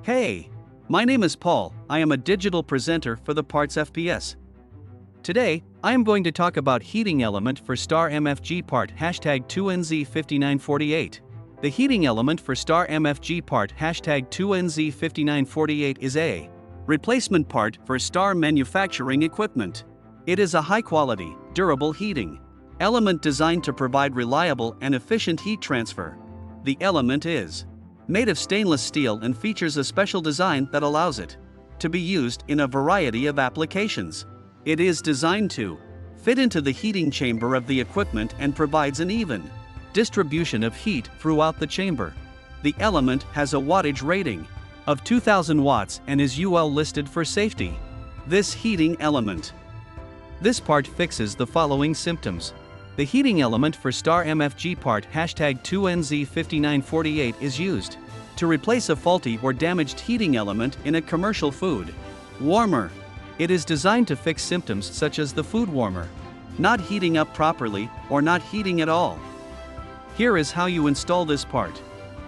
Hey, my name is Paul. I am a digital presenter for the PartsFPS. Today, I am going to talk about heating element for Star Mfg part #2N-Z5948. The heating element for Star Mfg part #2N-Z5948 is a replacement part for Star manufacturing equipment. It is a high-quality, durable heating element designed to provide reliable and efficient heat transfer. The element is made of stainless steel and features a special design that allows it to be used in a variety of applications. It is designed to fit into the heating chamber of the equipment and provides an even distribution of heat throughout the chamber. The element has a wattage rating of 2000 watts and is UL listed for safety. This heating element. This part fixes the following symptoms. The heating element for Star Mfg part #2N-Z5948 is used to replace a faulty or damaged heating element in a commercial food warmer. It is designed to fix symptoms such as the food warmer not heating up properly or not heating at all. Here is how you install this part.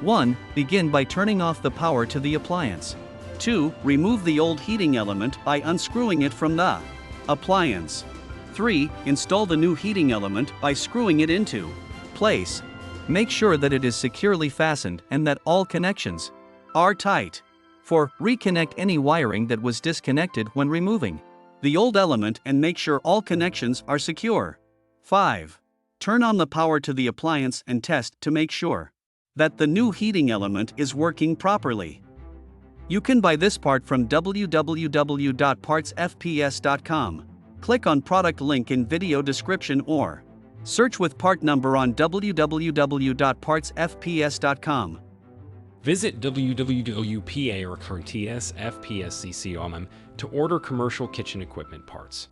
1. Begin by turning off the power to the appliance. 2. Remove the old heating element by unscrewing it from the appliance. 3. Install the new heating element by screwing it into place. Make sure that it is securely fastened and that all connections are tight. 4. Reconnect any wiring that was disconnected when removing the old element and make sure all connections are secure. 5. Turn on the power to the appliance and test to make sure that the new heating element is working properly. You can buy this part from www.PartsFPS.com. Click on product link in video description or search with part number on www.PartsFPS.com. Visit www.PartsFPS.com to order commercial kitchen equipment parts.